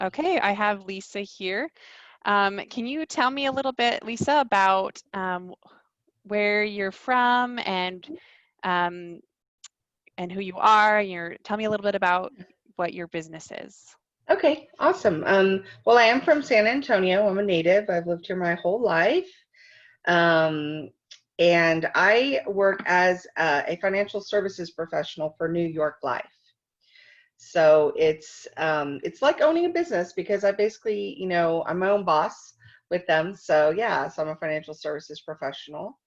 Okay, I have Lisa here. Can you tell me a little bit, Lisa, about where you're from um, and who you are? Tell me a little bit about what your business is. Okay, awesome. Well, I am from San Antonio. I'm a native. I've lived here my whole life. Um, and I work as a financial services professional for New York Life. So it's like owning a business because I basically, I'm my own boss with them. So yeah, so I'm a financial services professional.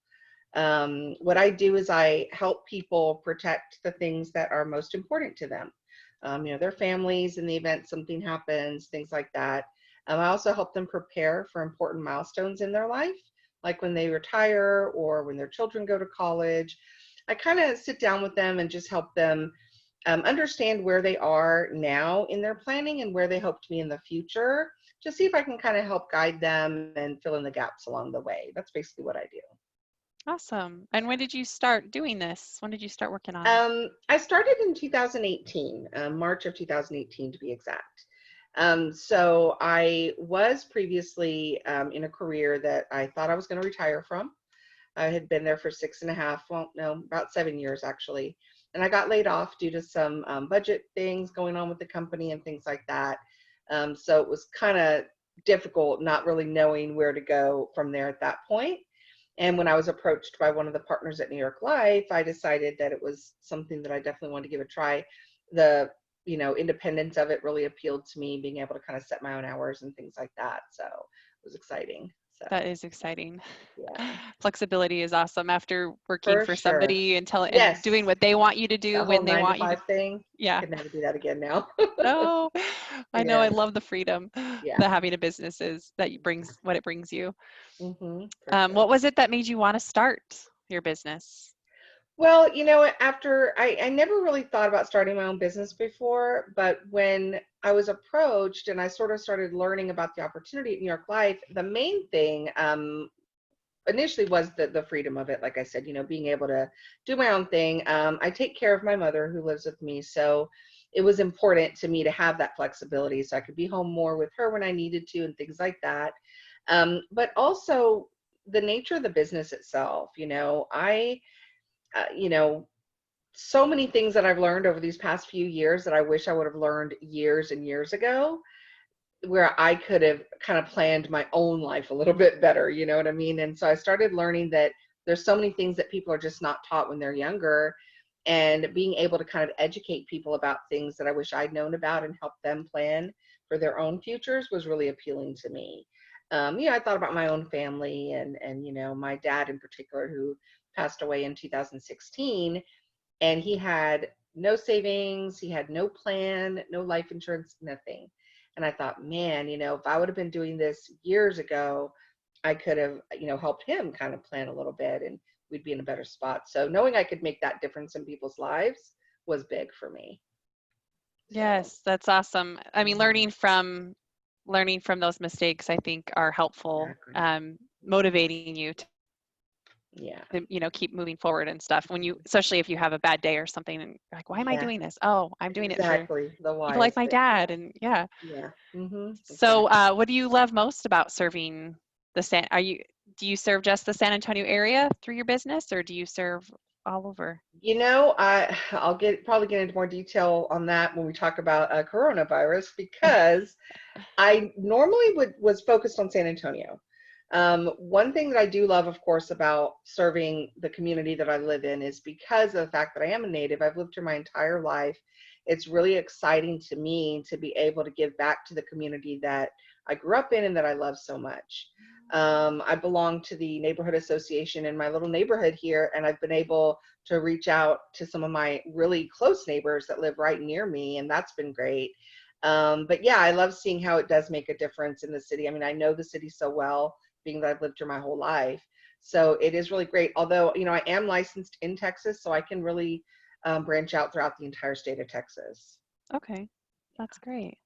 What I do is I help people protect the things that are most important to them. Their families in the event something happens, things like that. I also help them prepare for important milestones in their life, like when they retire or when their children go to college. I kind of sit down with them and just help them understand where they are now in their planning and where they hope to be in the future. Just see if I can kind of help guide them and fill in the gaps along the way. That's basically what I do. Awesome. And when did you start doing this? When did you start working on it? I started in 2018, March of 2018 to be exact. So I was previously in a career that I thought I was going to retire from. I had been there for 6.5, well, no, about 7 years actually. And I got laid off due to some budget things going on with the company and things like that. So it was kind of difficult not really knowing where to go from there at that point. And when I was approached by one of the partners at New York Life, I decided that it was something that I definitely wanted to give a try. The, independence of it really appealed to me, being able to kind of set my own hours and things like that. So it was exciting. That So is exciting. yeah, Flexibility is awesome after working for for sure. somebody and Yes, doing what they want you to do that whole when they nine to want you to. five thing. I Yeah. could never do that again now. No, I know. I Yeah, love the freedom yeah. that having a business is that brings what it brings you. For sure. What was it that made you want to start your business? Well, after I never really thought about starting my own business before, but when I was approached and I sort of started learning about the opportunity at New York Life, the main thing initially was the freedom of it. Like I said, being able to do my own thing. I take care of my mother who lives with me, so it was important to me to have that flexibility so I could be home more with her when I needed to and things like that. But also the nature of the business itself. You know, so many things that I've learned over these past few years that I wish I would have learned years and years ago, where I could have kind of planned my own life a little bit better, you know what I mean? And so I started learning that there's so many things that people are just not taught when they're younger, and being able to kind of educate people about things that I wish I'd known about and help them plan for their own futures was really appealing to me. I thought about my own family and my dad in particular, who passed away in 2016, and he had no savings, he had no plan, no life insurance, nothing. And I thought, man, if I would have been doing this years ago, I could have, helped him kind of plan a little bit and we'd be in a better spot. So knowing I could make that difference in people's lives was big for me. So, Yes, that's awesome. I mean, mhm, learning from those mistakes, I think, are helpful, exactly. motivating you Yeah. to keep moving forward and stuff. When you, especially if you have a bad day or something, and you're like, why am I Yeah, doing this? Oh, I'm doing it for exactly. The people why like is my big. dad, and yeah. Yeah. So, Exactly. what do you love most about serving the San? Do you serve just the San Antonio area through your business, or do you serve all over? I'll probably get into more detail on that when we talk about coronavirus, because I normally was focused on San Antonio. One thing that I do love, of course, about serving the community that I live in is because of the fact that I am a native. I've lived here my entire life. It's really exciting to me to be able to give back to the community that I grew up in and that I love so much. I belong to the neighborhood association in my little neighborhood here, and I've been able to reach out to some of my really close neighbors that live right near me, and that's been great. But yeah, I love seeing how it does make a difference in the city. I mean, I know the city so well, being that I've lived here my whole life. So it is really great. Although, I am licensed in Texas, so I can really branch out throughout the entire state of Texas. Okay, that's great.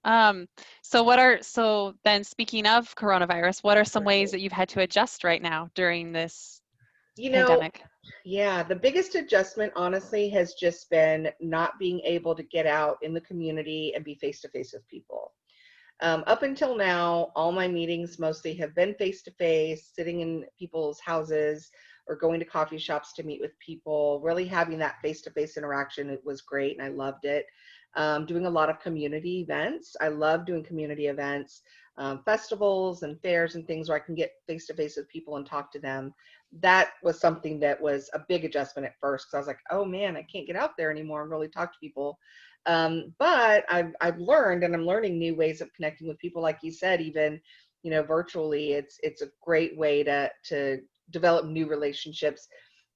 Um, so then speaking of coronavirus, what are some ways Right. that you've had to adjust right now during this You know, pandemic? yeah, the biggest adjustment, honestly, has just been not being able to get out in the community and be face to face with people. Up until now, all my meetings mostly have been face to face, sitting in people's houses or going to coffee shops to meet with people. Really having that face to face interaction, it was great and I loved it. Doing a lot of community events. I love doing community events, festivals and fairs and things where I can get face to face with people and talk to them. That was something that was a big adjustment at first because I was like, oh man, I can't get out there anymore and really talk to people. But I've learned, and I'm learning new ways of connecting with people. Like you said, even, virtually, it's a great way to develop new relationships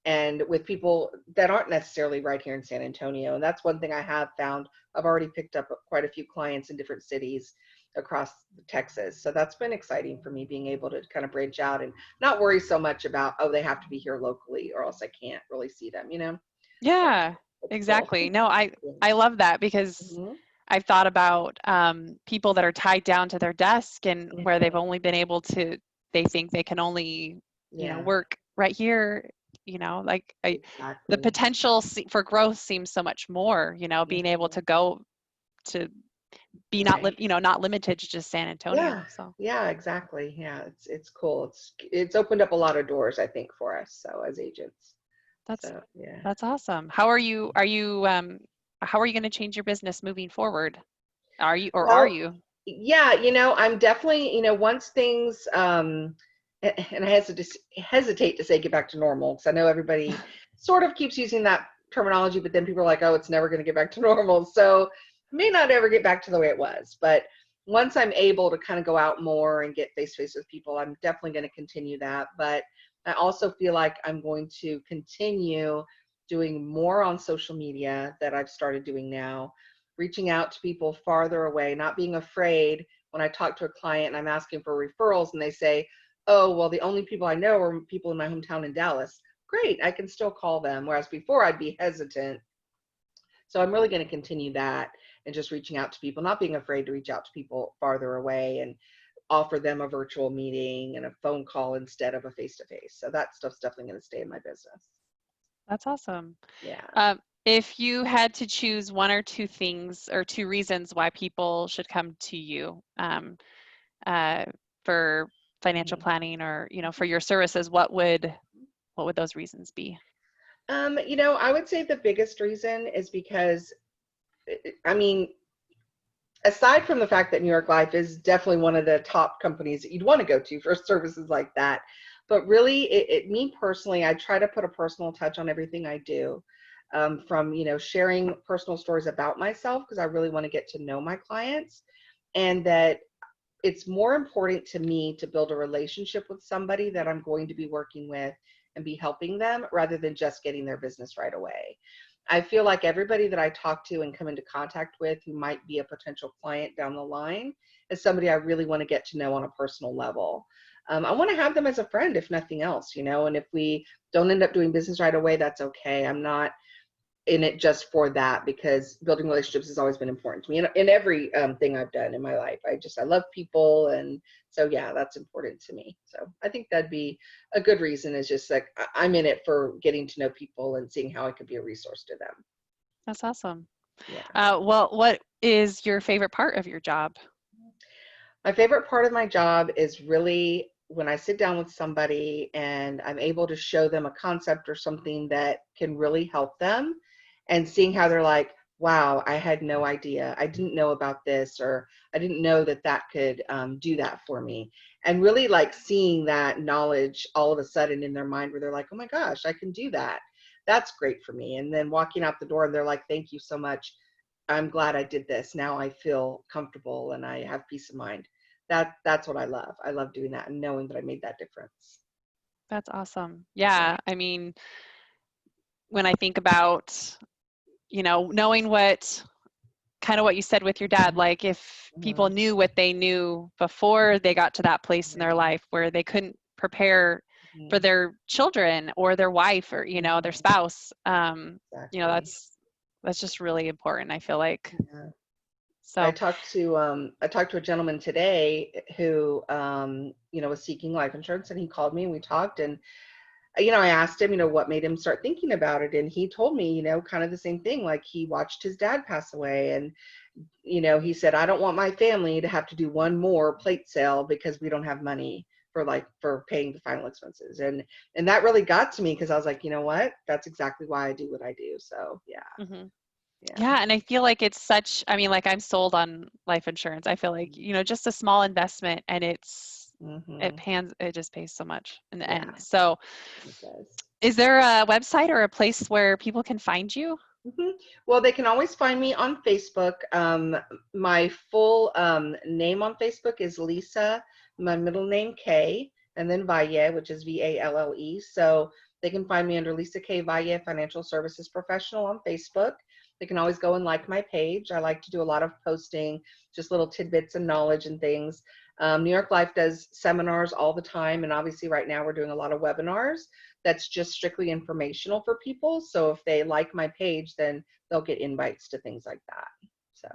and with people that aren't necessarily right here in San Antonio. And that's one thing I have found. I've already picked up quite a few clients in different cities across Texas. So that's been exciting for me, being able to kind of branch out and not worry so much about, oh, they have to be here locally or else I can't really see them. So Yeah, it's cool. exactly. No, I Yeah. I love that because Mhm. I've thought about people that are tied down to their desk and where they've Mhm. only been able to, they think they can only, Yeah, work right here, like the exactly. potential for growth seems so much more, being able Mhm. to go to be Right. not limited to just San Yeah. Antonio. So Yeah, exactly. Yeah, it's cool. It's opened up a lot of doors, I think, for us, so as agents. that's So, yeah. that's awesome. How are you going to change your business moving forward? Are Well, you? yeah, I'm definitely, once things and I hesitate to say get back to normal because I know everybody sort of keeps using that terminology, but then people are like, oh, it's never going to get back to normal. So may not ever get back to the way it was. But once I'm able to kind of go out more and get face to face with people, I'm definitely going to continue that. But I also feel like I'm going to continue doing more on social media that I've started doing now, reaching out to people farther away, not being afraid when I talk to a client and I'm asking for referrals and they say, oh, well, the only people I know are people in my hometown in Dallas. Great, I can still call them. Whereas before I'd be hesitant. So I'm really going to continue that and just reaching out to people, not being afraid to reach out to people farther away and offer them a virtual meeting and a phone call instead of a face to face. So that stuff's definitely going to stay in my business. That's awesome. Yeah. If you had to choose one or two things or two reasons why people should come to you uh, for financial Mhm. planning or for your services, what would those reasons be? I would say the biggest reason is because, I mean, aside from the fact that New York Life is definitely one of the top companies that you'd want to go to for services like that, but really, me personally, I try to put a personal touch on everything I do. From sharing personal stories about myself because I really want to get to know my clients, and that it's more important to me to build a relationship with somebody that I'm going to be working with and be helping them rather than just getting their business right away. I feel like everybody that I talk to and come into contact with who might be a potential client down the line is somebody I really want to get to know on a personal level. I want to have them as a friend, if nothing else, and if we don't end up doing business right away, that's okay. I'm not in it just for that because building relationships has always been important to me in every thing I've done in my life. I love people, and so yeah, that's important to me. So I think that'd be a good reason. Is just like I'm in it for getting to know people and seeing how I could be a resource to them. That's awesome. Yeah. Well, what is your favorite part of your job? My favorite part of my job is really when I sit down with somebody and I'm able to show them a concept or something that can really help them and seeing how they're like, wow, I had no idea. I didn't know about this, or I didn't know that that could do that for me. And really like seeing that knowledge all of a sudden in their mind where they're like, oh my gosh, I can do that. That's great for me. And then walking out the door and they're like, thank you so much. I'm glad I did this. Now I feel comfortable and I have peace of mind. That's what I love. I love doing that and knowing that I made that difference. That's awesome. Yeah. Yeah, I mean, when I think about, knowing what you said with your dad, like if people Mhm. knew what they knew before they got to that place in their Mhm. life where they couldn't prepare for Mhm. their children or their wife or, their Mhm. spouse, Exactly. that's just really important, I feel like. Yeah. I So, talked to I talked to a gentleman today who was seeking life insurance, and he called me and we talked, and I asked him, what made him start thinking about it, and he told me, kind of the same thing. Like he watched his dad pass away, and he said, I don't want my family to have to do one more plate sale because we don't have money for paying the final expenses. And that really got to me because I was like, you know what? That's exactly why I do what I do. So yeah, Mhm. yeah. Yeah, and I feel like it's such, I mean, like I'm sold on life insurance. I feel like, just a small investment and Mm-hmm. it just pays so much in the Yeah, end. So, it does. is there a website or a place where people can find you? Mhm. Well, they can always find me on Facebook. My full name on Facebook is Lisa, my middle name K, and then Valle, which is Valle. So they can find me under Lisa K. Valle, Financial Services Professional on Facebook. They can always go and like my page. I like to do a lot of posting, just little tidbits and knowledge and things. New York Life does seminars all the time, and obviously right now we're doing a lot of webinars that's just strictly informational for people. So if they like my page, then they'll get invites to things like that. So